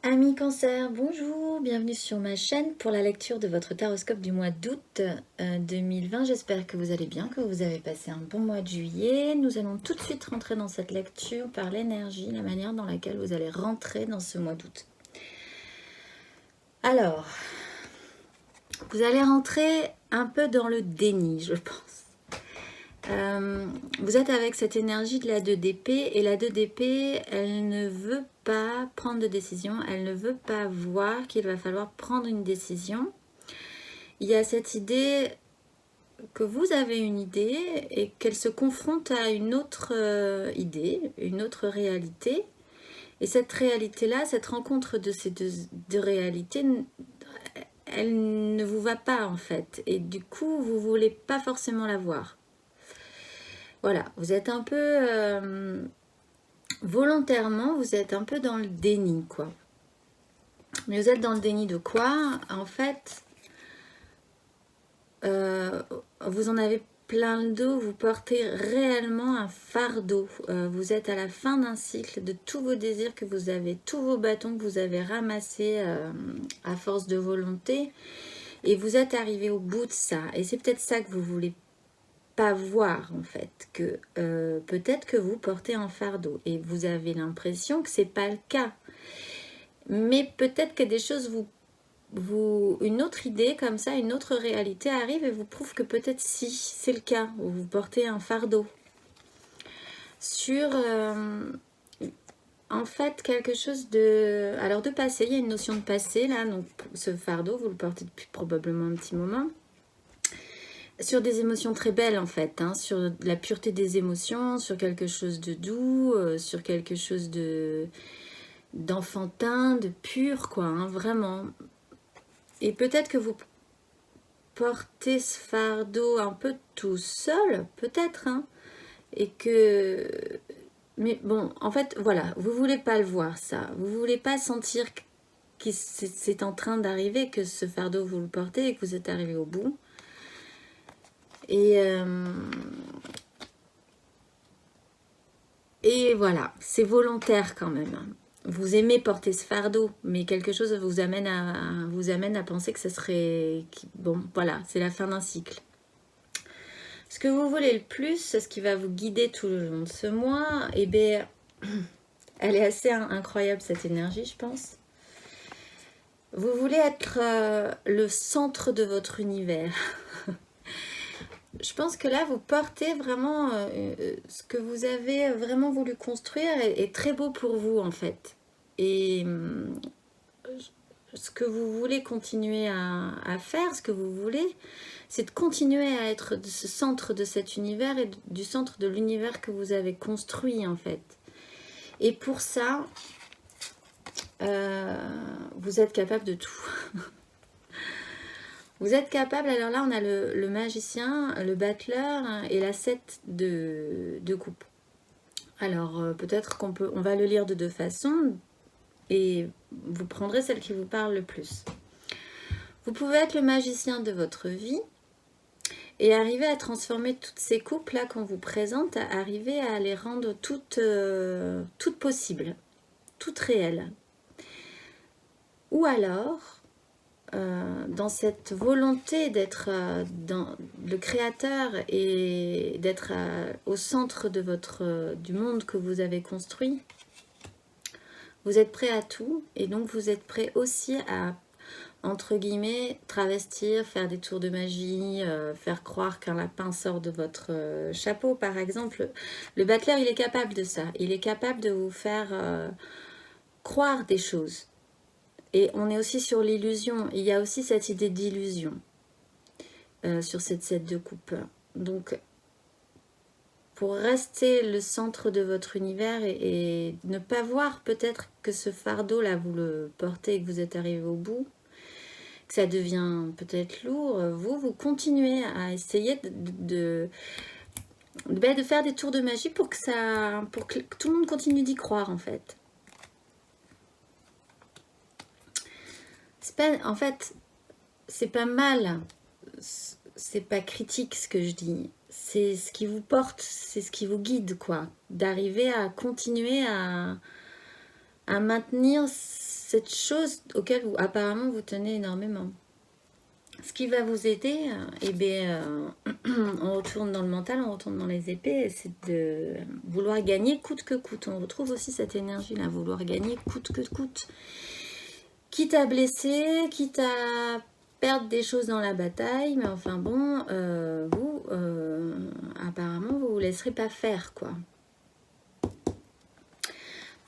Amis Cancer, bonjour, bienvenue sur ma chaîne pour la lecture de votre taroscope du mois d'août 2020. J'espère que vous allez bien, que vous avez passé un bon mois de juillet. Nous allons tout de suite rentrer dans cette lecture par l'énergie, la manière dans laquelle vous allez rentrer dans ce mois d'août. Alors, vous allez rentrer un peu dans le déni, je pense. Vous êtes avec cette énergie de la 2 d'épée et la 2 d'épée, elle ne veut pas prendre de décision, elle ne veut pas voir qu'il va falloir prendre une décision. Il y a cette idée que vous avez une idée et qu'elle se confronte à une autre idée, une autre réalité. Et cette réalité-là, cette rencontre de ces deux réalités, elle ne vous va pas en fait. Et du coup, vous ne voulez pas forcément la voir. Voilà, vous êtes un peu volontairement, vous êtes un peu dans le déni, quoi. Mais vous êtes dans le déni de quoi? En fait, vous en avez plein le dos, vous portez réellement un fardeau. Vous êtes à la fin d'un cycle de tous vos désirs que vous avez, tous vos bâtons que vous avez ramassés à force de volonté. Et vous êtes arrivé au bout de ça. Et c'est peut-être ça que vous voulez pas voir en fait, que peut-être que vous portez un fardeau et vous avez l'impression que c'est pas le cas, mais peut-être que des choses une autre idée comme ça, une autre réalité arrive et vous prouve que peut-être si c'est le cas, où vous portez un fardeau sur en fait quelque chose de, alors de passé, il y a une notion de passé là, donc ce fardeau vous le portez depuis probablement un petit moment. Sur des émotions très belles en fait, hein, sur la pureté des émotions, sur quelque chose de doux, sur quelque chose d'enfantin, de pur quoi, hein, vraiment. Et peut-être que vous portez ce fardeau un peu tout seul, peut-être, hein, et que... Mais bon, en fait, voilà, vous voulez pas le voir ça, vous voulez pas sentir que c'est en train d'arriver, que ce fardeau vous le portez et que vous êtes arrivé au bout. Et voilà, c'est volontaire quand même. Vous aimez porter ce fardeau, mais quelque chose vous amène à penser que ce serait... Bon, voilà, c'est la fin d'un cycle. Ce que vous voulez le plus, ce qui va vous guider tout le long de ce mois, eh bien, elle est assez incroyable cette énergie, je pense. Vous voulez être le centre de votre univers. Je pense que là, vous portez vraiment ce que vous avez vraiment voulu construire est très beau pour vous, en fait. Et ce que vous voulez continuer à faire, ce que vous voulez, c'est de continuer à être ce centre de cet univers et du centre de l'univers que vous avez construit, en fait. Et pour ça, vous êtes capable de tout. Vous êtes capable, alors là on a le magicien, le battleur et la 7 de coupe. Alors peut-être on va le lire de deux façons et vous prendrez celle qui vous parle le plus. Vous pouvez être le magicien de votre vie et arriver à transformer toutes ces coupes là qu'on vous présente, arriver à les rendre toutes possibles, toutes réelles. Ou alors, dans cette volonté d'être le créateur et d'être au centre de du monde que vous avez construit, vous êtes prêt à tout et donc vous êtes prêt aussi à, entre guillemets, travestir, faire des tours de magie, faire croire qu'un lapin sort de votre chapeau par exemple. Le battleur, il est capable de ça, il est capable de vous faire croire des choses. Et on est aussi sur l'illusion. Il y a aussi cette idée d'illusion sur cette 7 de coupe. Donc, pour rester le centre de votre univers et ne pas voir peut-être que ce fardeau-là, vous le portez et que vous êtes arrivé au bout, que ça devient peut-être lourd, vous continuez à essayer de faire des tours de magie pour que tout le monde continue d'y croire, en fait. En fait, c'est pas mal, c'est pas critique ce que je dis, c'est ce qui vous porte, c'est ce qui vous guide, quoi. D'arriver à continuer à maintenir cette chose auquel vous, apparemment vous tenez énormément. Ce qui va vous aider, eh bien, on retourne dans le mental, on retourne dans les épées, c'est de vouloir gagner coûte que coûte. On retrouve aussi cette énergie-là, vouloir gagner coûte que coûte. Quitte à blesser, quitte à perdre des choses dans la bataille, mais enfin bon, vous, apparemment, vous ne vous laisserez pas faire, quoi.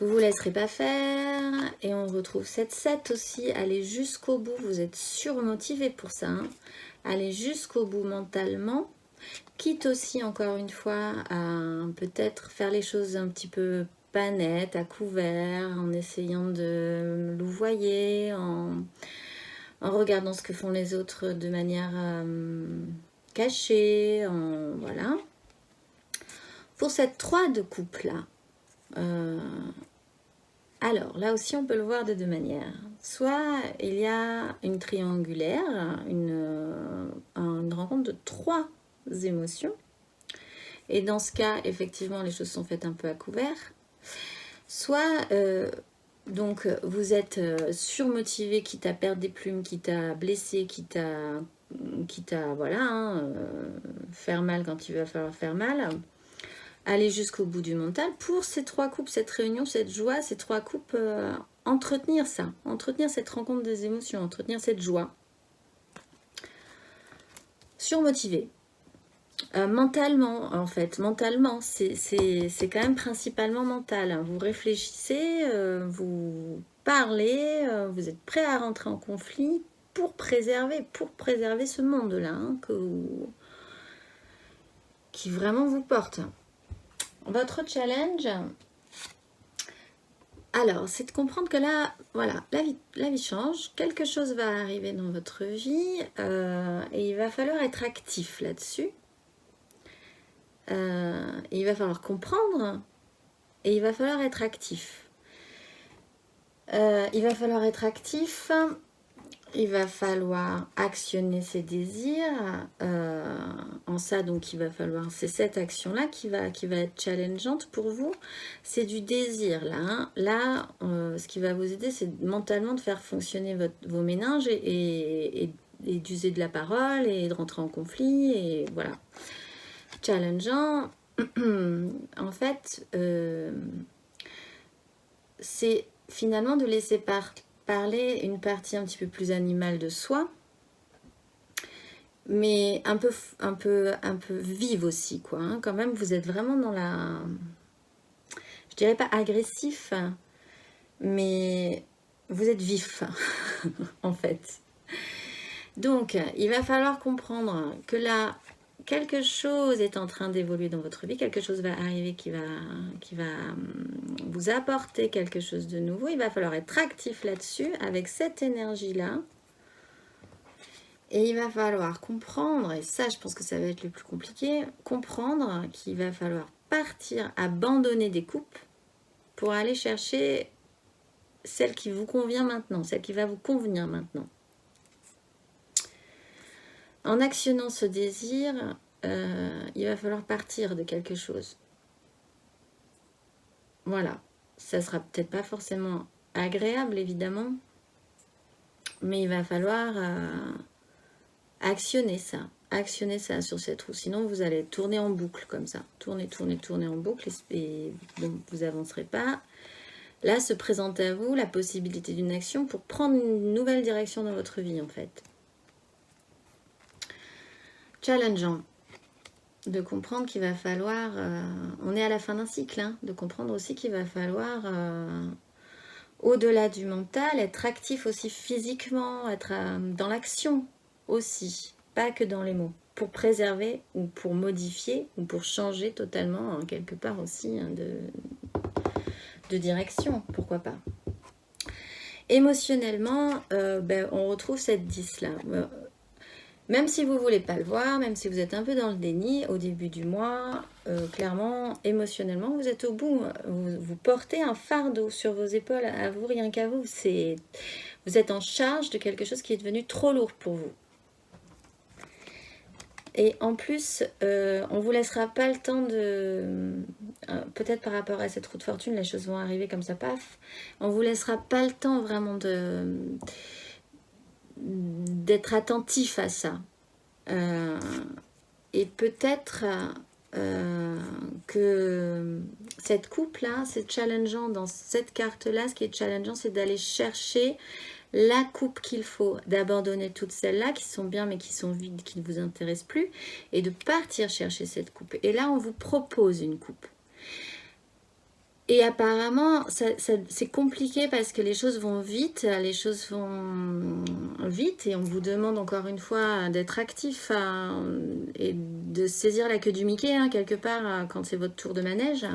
Vous ne vous laisserez pas faire, et on retrouve cette 7 aussi, allez jusqu'au bout, vous êtes surmotivé pour ça, hein. Allez jusqu'au bout mentalement, quitte aussi, encore une fois, à peut-être faire les choses un petit peu pas nettes, à couvert, en essayant de louvoyer, en regardant ce que font les autres de manière cachée, voilà. Pour cette 3 de coupe là, alors là aussi on peut le voir de deux manières. Soit il y a une triangulaire, une rencontre de 3 émotions, et dans ce cas effectivement les choses sont faites un peu à couvert. Soit donc vous êtes surmotivé, quitte à perdre des plumes, quitte à blesser, quitte à voilà, hein, faire mal quand il va falloir faire mal, aller jusqu'au bout du mental pour ces 3 coupes, cette réunion, cette joie, ces 3 coupes, entretenir ça, entretenir cette rencontre des émotions, entretenir cette joie. Surmotivé. Mentalement, en fait, mentalement, c'est quand même principalement mental. Vous réfléchissez, vous parlez, vous êtes prêt à rentrer en conflit pour préserver ce monde-là, hein, qui vraiment vous porte. Votre challenge, alors, c'est de comprendre que là, voilà, la vie change, quelque chose va arriver dans votre vie, et il va falloir être actif là-dessus. Il va falloir comprendre et il va falloir être actif. Il va falloir être actif, il va falloir actionner ses désirs. En ça, donc, il va falloir, c'est cette action-là qui va être challengeante pour vous. C'est du désir, là. Hein. Là, ce qui va vous aider, c'est mentalement de faire fonctionner vos méninges et d'user de la parole et de rentrer en conflit, et voilà. Challengeant, en fait, c'est finalement de laisser parler une partie un petit peu plus animale de soi, mais un peu vive aussi, quoi. Hein. Quand même, vous êtes vraiment dans la, je dirais pas agressif, mais vous êtes vif, en fait. Donc, il va falloir comprendre que là, quelque chose est en train d'évoluer dans votre vie, quelque chose va arriver qui va vous apporter quelque chose de nouveau. Il va falloir être actif là-dessus avec cette énergie-là. Et il va falloir comprendre, et ça je pense que ça va être le plus compliqué, comprendre qu'il va falloir partir, abandonner des coupes pour aller chercher celle qui vous convient maintenant, celle qui va vous convenir maintenant. En actionnant ce désir, il va falloir partir de quelque chose. Voilà. Ça sera peut-être pas forcément agréable, évidemment, mais il va falloir actionner ça sur cette roue. Sinon, vous allez tourner en boucle comme ça. Tourner en boucle, et donc vous n'avancerez pas. Là, se présente à vous la possibilité d'une action pour prendre une nouvelle direction dans votre vie, en fait. Challengeant, de comprendre qu'il va falloir, on est à la fin d'un cycle, hein, de comprendre aussi qu'il va falloir, au-delà du mental, être actif aussi physiquement, être dans l'action aussi, pas que dans les mots, pour préserver ou pour modifier ou pour changer totalement, hein, quelque part aussi, hein, de direction, pourquoi pas. Émotionnellement, on retrouve cette 10 là. Même si vous ne voulez pas le voir, même si vous êtes un peu dans le déni au début du mois, clairement, émotionnellement, vous êtes au bout. Vous portez un fardeau sur vos épaules, à vous, rien qu'à vous. Vous êtes en charge de quelque chose qui est devenu trop lourd pour vous. Et en plus, on ne vous laissera pas le temps peut-être par rapport à cette roue de fortune, les choses vont arriver comme ça, paf. On vous laissera pas le temps vraiment d'être attentif à ça. Et peut-être que cette coupe-là, c'est challengeant dans cette carte-là. Ce qui est challengeant, c'est d'aller chercher la coupe qu'il faut, d'abandonner toutes celles-là qui sont bien mais qui sont vides, qui ne vous intéressent plus, et de partir chercher cette coupe. Et là, on vous propose une coupe. Et apparemment, c'est compliqué parce que les choses vont vite, et on vous demande encore une fois d'être actif et de saisir la queue du Mickey, hein, quelque part, quand c'est votre tour de manège.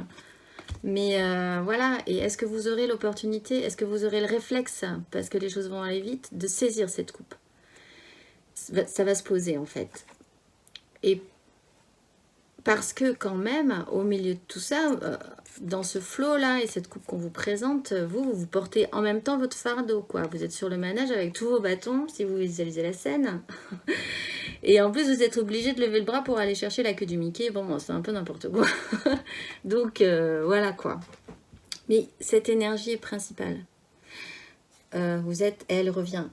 Mais voilà, et est-ce que vous aurez l'opportunité, est-ce que vous aurez le réflexe, parce que les choses vont aller vite, de saisir cette coupe? Ça va se poser en fait. Et parce que quand même, au milieu de tout ça, dans ce flot-là et cette coupe qu'on vous présente, vous portez en même temps votre fardeau, quoi. Vous êtes sur le manège avec tous vos bâtons, si vous visualisez la scène. Et en plus, vous êtes obligé de lever le bras pour aller chercher la queue du Mickey. Bon, c'est un peu n'importe quoi. Donc, voilà, quoi. Mais cette énergie est principale. Elle revient.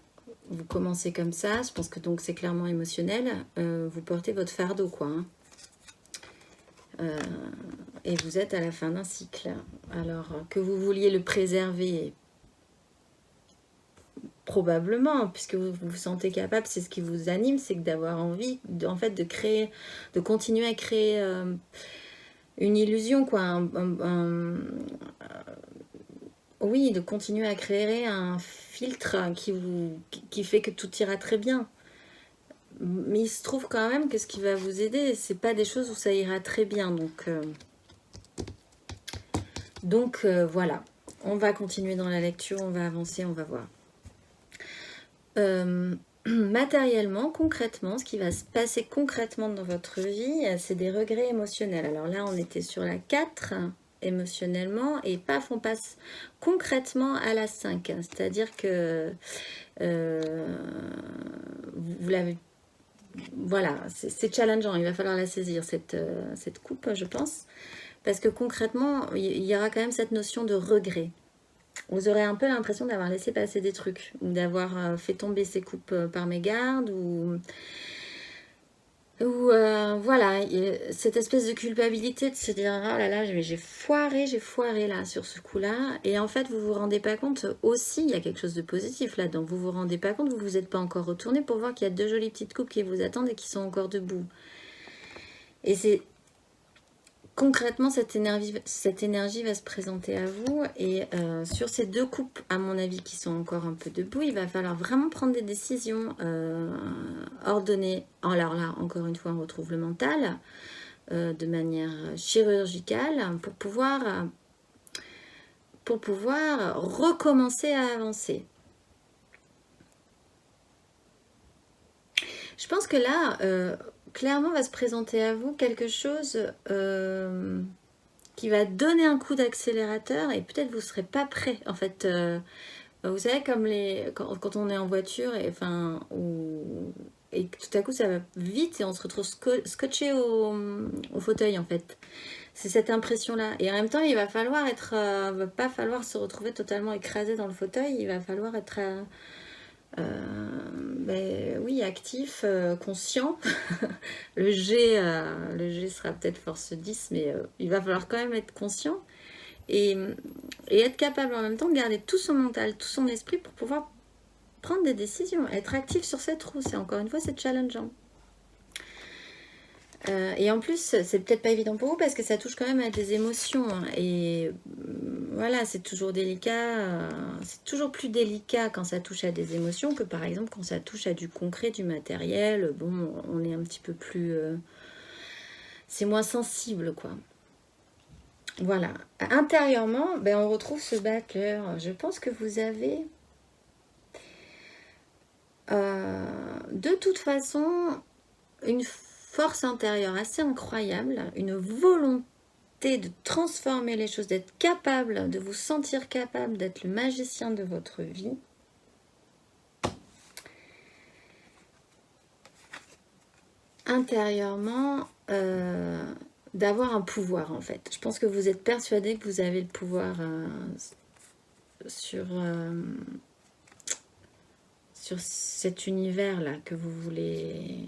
Vous commencez comme ça, je pense que donc c'est clairement émotionnel. Vous portez votre fardeau, quoi. Hein. Et vous êtes à la fin d'un cycle. Alors, que vous vouliez le préserver, probablement, puisque vous vous sentez capable, c'est ce qui vous anime, c'est d'avoir envie, en fait, de créer, de continuer à créer une illusion, quoi. Oui, de continuer à créer un filtre qui fait que tout ira très bien. Mais il se trouve quand même que ce qui va vous aider, c'est pas des choses où ça ira très bien. Donc voilà, on va continuer dans la lecture, on va avancer, on va voir. Matériellement, concrètement, ce qui va se passer concrètement dans votre vie, c'est des regrets émotionnels. Alors là, on était sur la 4, émotionnellement, et paf, on passe concrètement à la 5. C'est-à-dire que vous l'avez... Voilà, c'est challengeant, il va falloir la saisir, cette coupe, je pense. Parce que concrètement, il y aura quand même cette notion de regret. Vous aurez un peu l'impression d'avoir laissé passer des trucs, ou d'avoir fait tomber ces coupes par mégarde, ou voilà, cette espèce de culpabilité de se dire oh là là, j'ai foiré là sur ce coup-là. Et en fait, vous vous rendez pas compte aussi, il y a quelque chose de positif là-dedans. Vous vous rendez pas compte, vous vous êtes pas encore retourné pour voir qu'il y a 2 jolies petites coupes qui vous attendent et qui sont encore debout. Et c'est concrètement, cette énergie va se présenter à vous. Et sur ces 2 coupes, à mon avis, qui sont encore un peu debout, il va falloir vraiment prendre des décisions ordonnées. Alors là, encore une fois, on retrouve le mental de manière chirurgicale pour pouvoir recommencer à avancer. Je pense que là... clairement va se présenter à vous quelque chose qui va donner un coup d'accélérateur et peut-être vous ne serez pas prêt. En fait, vous savez, comme quand on est en voiture et tout à coup ça va vite et on se retrouve scotché au fauteuil en fait. C'est cette impression-là. Et en même temps, il va falloir va pas falloir se retrouver totalement écrasé dans le fauteuil, il va falloir être... oui, actif, conscient. le G sera peut-être force 10, mais il va falloir quand même être conscient et être capable en même temps de garder tout son mental, tout son esprit pour pouvoir prendre des décisions, être actif sur cette roue. C'est encore une fois, c'est challengeant. Et en plus, c'est peut-être pas évident pour vous parce que ça touche quand même à des émotions. Hein, et voilà, c'est toujours délicat. C'est toujours plus délicat quand ça touche à des émotions que par exemple quand ça touche à du concret, du matériel. Bon, on est un petit peu plus... c'est moins sensible, quoi. Voilà. Intérieurement, on retrouve ce battleur. Je pense que vous avez... de toute façon, une force intérieure assez incroyable, une volonté de transformer les choses, d'être capable, de vous sentir capable d'être le magicien de votre vie. Intérieurement, d'avoir un pouvoir en fait. Je pense que vous êtes persuadé que vous avez le pouvoir sur cet univers-là que vous voulez,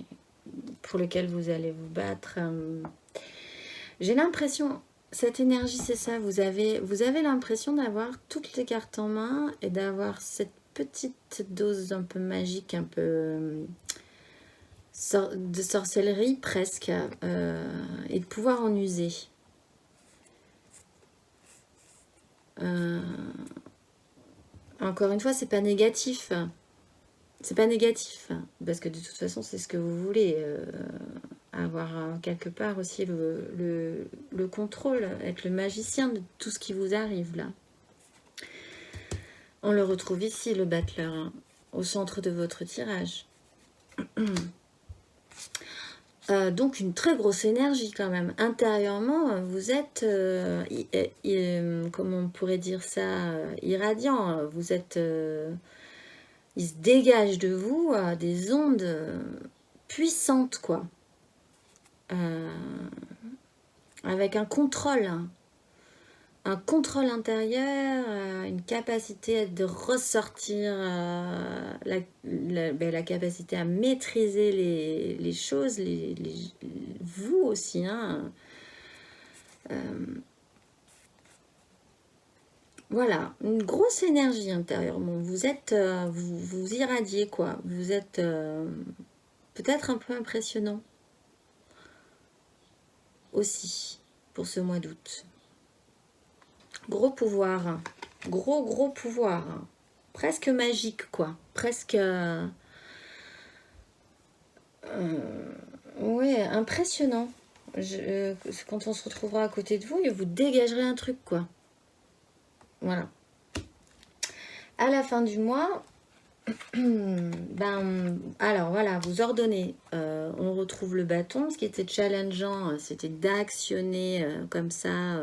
pour lequel vous allez vous battre. J'ai l'impression, cette énergie, c'est ça, vous avez l'impression d'avoir toutes les cartes en main et d'avoir cette petite dose un peu magique, un peu de sorcellerie presque, et de pouvoir en user. Encore une fois, c'est pas négatif. C'est pas négatif, parce que de toute façon, c'est ce que vous voulez. Avoir quelque part aussi le contrôle, être le magicien de tout ce qui vous arrive là. On le retrouve ici, le battleur, hein, au centre de votre tirage. Donc une très grosse énergie quand même. Intérieurement, vous êtes, comment on pourrait dire ça, irradiant. Vous êtes, il se dégage de vous des ondes puissantes, quoi. Avec un contrôle intérieur, une capacité de ressortir, la capacité à maîtriser les choses, vous aussi, hein. Voilà, une grosse énergie intérieurement. Vous êtes, vous irradiez quoi. Vous êtes peut-être un peu impressionnant aussi pour ce mois d'août. Gros pouvoir, gros pouvoir, presque magique quoi, presque, ouais, impressionnant. Quand on se retrouvera à côté de vous, vous dégagerez un truc quoi. Voilà. À la fin du mois, alors voilà, vous ordonnez. On retrouve le bâton. Ce qui était challengeant, c'était d'actionner comme ça.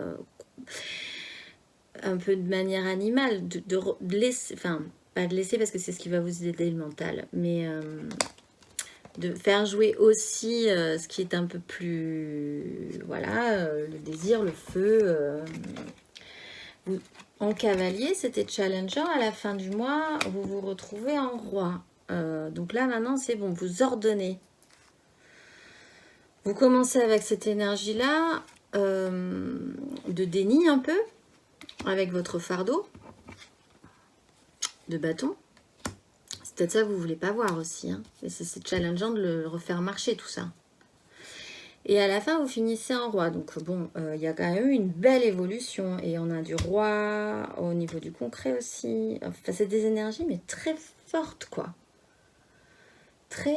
Un peu de manière animale, de laisser, enfin, pas de laisser parce que c'est ce qui va vous aider le mental, mais de faire jouer aussi ce qui est un peu plus, voilà, le désir, le feu. En cavalier, c'était challengeant. À la fin du mois, vous vous retrouvez en roi. Donc là, maintenant, c'est bon, vous ordonnez. Vous commencez avec cette énergie-là de déni un peu, avec votre fardeau de bâton. C'est peut-être ça que vous voulez pas voir aussi. Hein. Et c'est challengeant de le refaire marcher tout ça. Et à la fin, vous finissez en roi. Donc bon, il y a quand même eu une belle évolution. Et on a du roi au niveau du concret aussi. Enfin, c'est des énergies, mais très fortes, quoi. Très...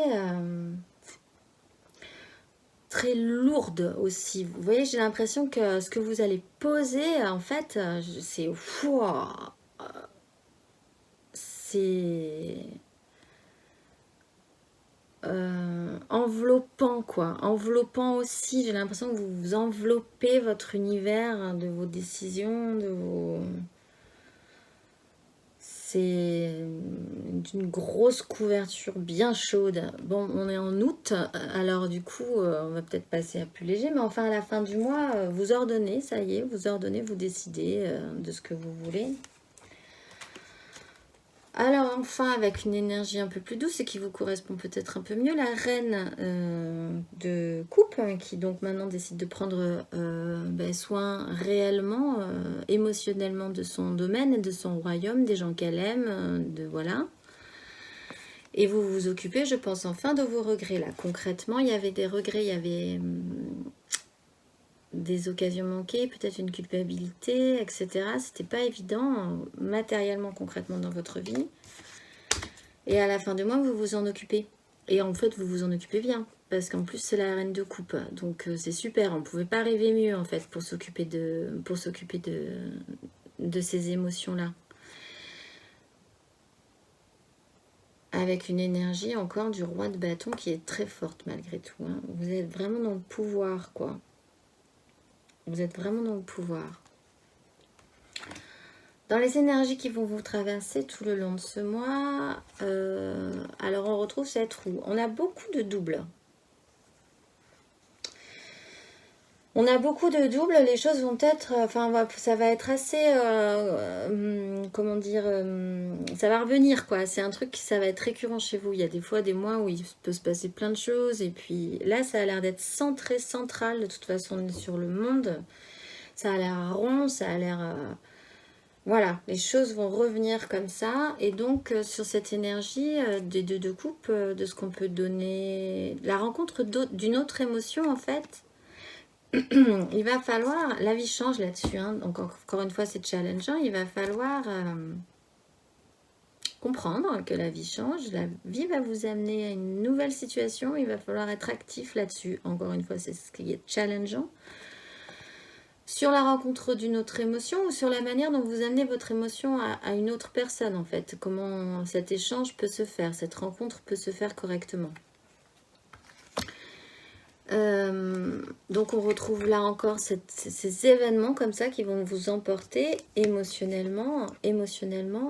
très lourde aussi. Vous voyez, j'ai l'impression que ce que vous allez poser, en fait, c'est... C'est... enveloppant quoi, enveloppant aussi, j'ai l'impression que vous enveloppez votre univers de vos décisions, de vos... C'est une grosse couverture bien chaude. Bon, on est en août, alors du coup, on va peut-être passer à plus léger, mais enfin à la fin du mois, vous ordonnez, ça y est, vous ordonnez, vous décidez de ce que vous voulez. Alors enfin, avec une énergie un peu plus douce et qui vous correspond peut-être un peu mieux, la reine de coupe, qui donc maintenant décide de prendre soin réellement, émotionnellement de son domaine et de son royaume, des gens qu'elle aime, voilà. Et vous vous occupez, je pense, enfin de vos regrets. Là, concrètement, il y avait des regrets, il y avait des occasions manquées, peut-être une culpabilité, etc. C'était pas évident, matériellement, concrètement dans votre vie. Et à la fin du mois, vous vous en occupez. Et en fait, vous vous en occupez bien. Parce qu'en plus, c'est la reine de coupe. Donc, c'est super. On ne pouvait pas rêver mieux, en fait, pour s'occuper de ces émotions-là. Avec une énergie encore du roi de bâton qui est très forte, malgré tout. Hein. Vous êtes vraiment dans le pouvoir, quoi. Vous êtes vraiment dans le pouvoir. Dans les énergies qui vont vous traverser tout le long de ce mois, alors on retrouve cette roue. On a beaucoup de doubles. On a beaucoup de doubles, les choses vont être, enfin ça va être assez, comment dire, ça va revenir quoi. C'est un truc qui ça va être récurrent chez vous. Il y a des fois des mois où il peut se passer plein de choses et puis là ça a l'air d'être centré, central de toute façon sur le monde. Ça a l'air rond, ça a l'air, voilà, les choses vont revenir comme ça et donc sur cette énergie des deux coupes, de ce qu'on peut donner, la rencontre d'une autre émotion en fait. Il va falloir, la vie change là-dessus, hein, donc encore une fois c'est challengeant, il va falloir comprendre que la vie change, la vie va vous amener à une nouvelle situation, il va falloir être actif là-dessus, encore une fois c'est ce qui est challengeant, sur la rencontre d'une autre émotion ou sur la manière dont vous amenez votre émotion à une autre personne en fait, comment cet échange peut se faire, cette rencontre peut se faire correctement. Donc on retrouve là encore ces événements comme ça qui vont vous emporter émotionnellement,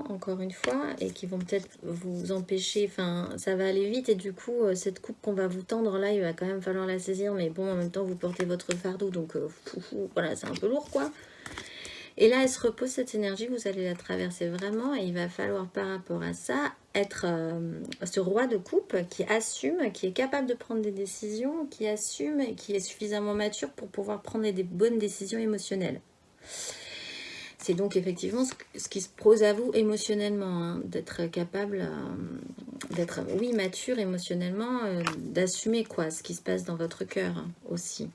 encore une fois, et qui vont peut-être vous empêcher, enfin ça va aller vite et du coup cette coupe qu'on va vous tendre là, il va quand même falloir la saisir, mais bon en même temps vous portez votre fardeau, donc voilà c'est un peu lourd quoi. Et là, elle se repose cette énergie, vous allez la traverser vraiment et il va falloir par rapport à ça être ce roi de coupe qui assume, qui est capable de prendre des décisions, qui assume et qui est suffisamment mature pour pouvoir prendre des bonnes décisions émotionnelles. C'est donc effectivement ce qui se pose à vous émotionnellement, hein, d'être capable d'être, oui, mature émotionnellement, d'assumer quoi, ce qui se passe dans votre cœur hein, aussi.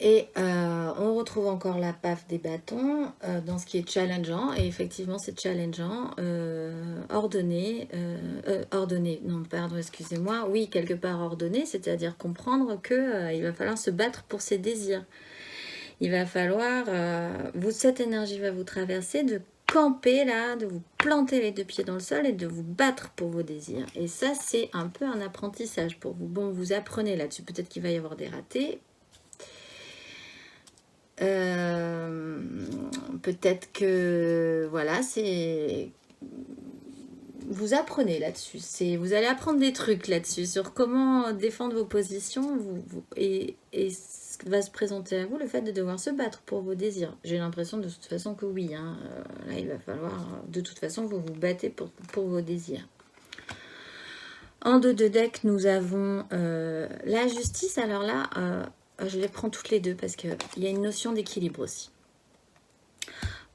Et on retrouve encore la paf des bâtons dans ce qui est challengeant. Et effectivement, c'est challengeant. Ordonné, non, pardon, excusez-moi. Oui, quelque part ordonné, c'est-à-dire comprendre qu'il va falloir se battre pour ses désirs. Il va falloir, cette énergie va vous traverser de camper là, de vous planter les deux pieds dans le sol et de vous battre pour vos désirs. Et ça, c'est un peu un apprentissage pour vous. Bon, vous apprenez là-dessus. Peut-être qu'il va y avoir des ratés. Peut-être que voilà, c'est vous apprenez là-dessus, vous allez apprendre des trucs là-dessus sur comment défendre vos positions et va se présenter à vous le fait de devoir se battre pour vos désirs. J'ai l'impression de toute façon que oui, hein, là il va falloir de toute façon vous vous battez pour vos désirs. En dos de deck nous avons la justice. Alors là je les prends toutes les deux parce qu'il y a une notion d'équilibre aussi.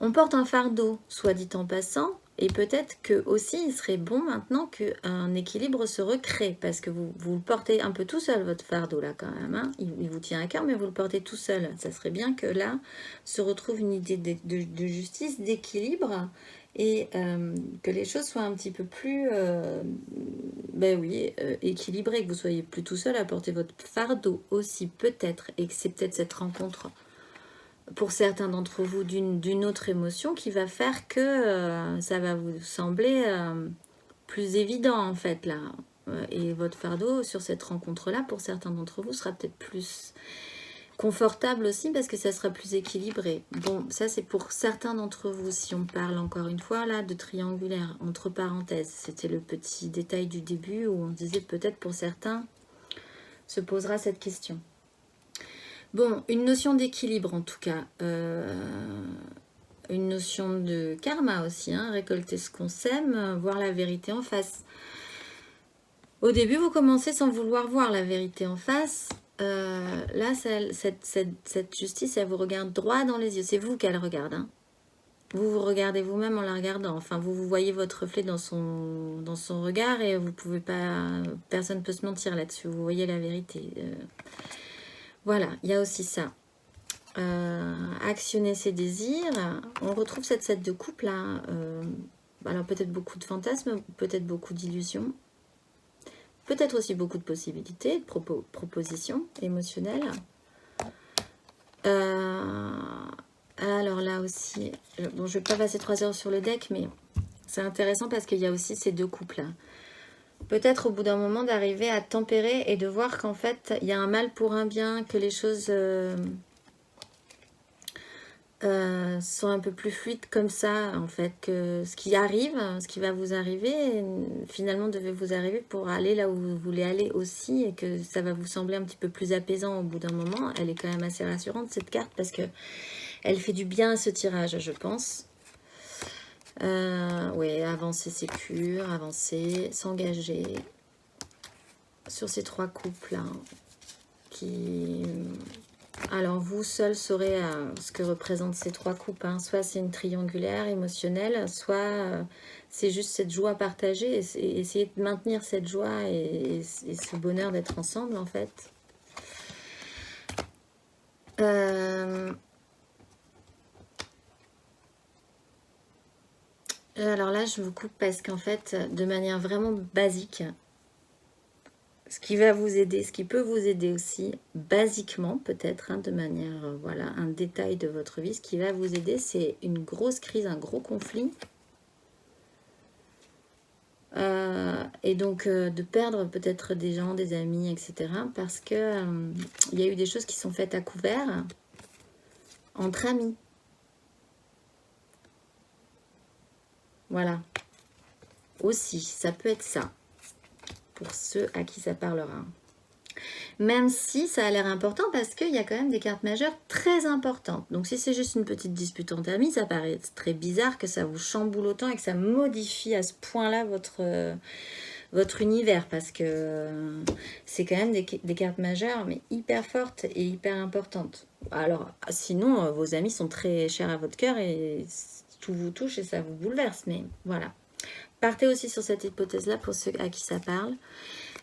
On porte un fardeau, soit dit en passant, et peut-être que aussi il serait bon maintenant qu'un équilibre se recrée, parce que vous le portez un peu tout seul, votre fardeau là quand même. Hein. Il vous tient à cœur, mais vous le portez tout seul. Ça serait bien que là se retrouve une idée de justice, d'équilibre, et que les choses soient un petit peu plus équilibrées, que vous soyez plus tout seul à porter votre fardeau aussi peut-être, et que c'est peut-être cette rencontre pour certains d'entre vous d'une autre émotion qui va faire que ça va vous sembler plus évident en fait là. Et votre fardeau sur cette rencontre-là, pour certains d'entre vous, sera peut-être plus confortable aussi parce que ça sera plus équilibré. Bon, ça c'est pour certains d'entre vous. Si on parle encore une fois là de triangulaire, entre parenthèses, c'était le petit détail du début où on disait peut-être pour certains se posera cette question. Bon, une notion d'équilibre en tout cas, une notion de karma aussi, hein, récolter ce qu'on sème, voir la vérité en face. Au début, vous commencez sans vouloir voir la vérité en face. Là, cette justice, elle vous regarde droit dans les yeux. C'est vous qu'elle regarde. Hein. Vous vous regardez vous-même en la regardant. Enfin, vous voyez votre reflet dans son regard et vous pouvez pas. Personne ne peut se mentir là-dessus. Vous voyez la vérité. Voilà, il y a aussi ça. Actionner ses désirs. On retrouve cette 7 de coupe là. Alors peut-être beaucoup de fantasmes, peut-être beaucoup d'illusions. Peut-être aussi beaucoup de possibilités, de propositions émotionnelles. Alors là aussi, bon, je ne vais pas passer 3 heures sur le deck, mais c'est intéressant parce qu'il y a aussi ces deux couples-là. Peut-être au bout d'un moment d'arriver à tempérer et de voir qu'en fait, il y a un mal pour un bien, que les choses sont un peu plus fluides comme ça, en fait, que ce qui arrive, ce qui va vous arriver, finalement devait vous arriver pour aller là où vous voulez aller aussi, et que ça va vous sembler un petit peu plus apaisant au bout d'un moment. Elle est quand même assez rassurante, cette carte, parce que elle fait du bien à ce tirage, je pense. Oui, avancer sécure, avancer, s'engager sur ces 3 couples-là, qui... Alors, vous seul saurez ce que représentent ces 3 coupes. Hein. Soit c'est une triangulaire émotionnelle, soit c'est juste cette joie partagée, et essayer de maintenir cette joie et ce bonheur d'être ensemble, en fait. Alors là, je vous coupe parce qu'en fait, de manière vraiment basique, ce qui va vous aider, ce qui peut vous aider aussi, basiquement peut-être, hein, de manière, voilà, un détail de votre vie, ce qui va vous aider, c'est une grosse crise, un gros conflit. Et donc de perdre peut-être des gens, des amis, etc. Parce que il y a eu des choses qui sont faites à couvert entre amis. Voilà. Aussi, ça peut être ça, pour ceux à qui ça parlera. Même si ça a l'air important, parce qu'il y a quand même des cartes majeures très importantes. Donc si c'est juste une petite dispute entre amis, ça paraît très bizarre que ça vous chamboule autant et que ça modifie à ce point-là votre univers, parce que c'est quand même des cartes majeures, mais hyper fortes et hyper importantes. Alors, sinon, vos amis sont très chers à votre cœur et tout vous touche et ça vous bouleverse, mais voilà. Partez aussi sur cette hypothèse-là pour ceux à qui ça parle.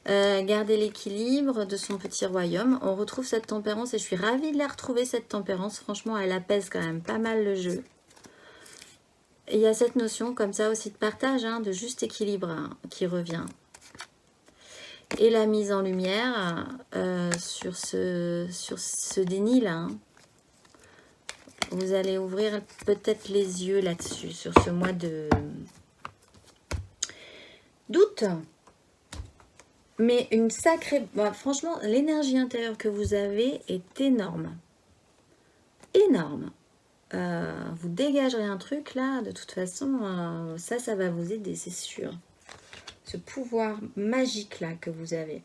Gardez l'équilibre de son petit royaume. On retrouve cette tempérance et je suis ravie de la retrouver, cette tempérance. Franchement, elle apaise quand même pas mal le jeu. Et il y a cette notion comme ça aussi de partage, hein, de juste équilibre, hein, qui revient. Et la mise en lumière sur ce déni-là. Hein. Vous allez ouvrir peut-être les yeux là-dessus, sur ce mois d'août. Mais une sacrée... Bah, franchement, l'énergie intérieure que vous avez est énorme. Énorme. Vous dégagerez un truc là, de toute façon, ça va vous aider, c'est sûr. Ce pouvoir magique là que vous avez.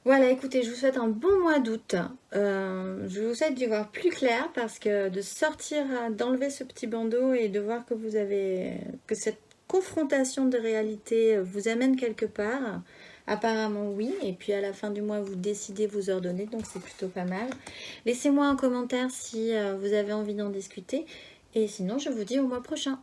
Voilà, écoutez, je vous souhaite un bon mois d'août. Je vous souhaite d'y voir plus clair, parce que de sortir, d'enlever ce petit bandeau et de voir que vous avez... que cette confrontation de réalité vous amène quelque part. Apparemment oui, et puis à la fin du mois vous décidez, vous ordonnez, donc c'est plutôt pas mal. Laissez-moi un commentaire si vous avez envie d'en discuter, et sinon je vous dis au mois prochain.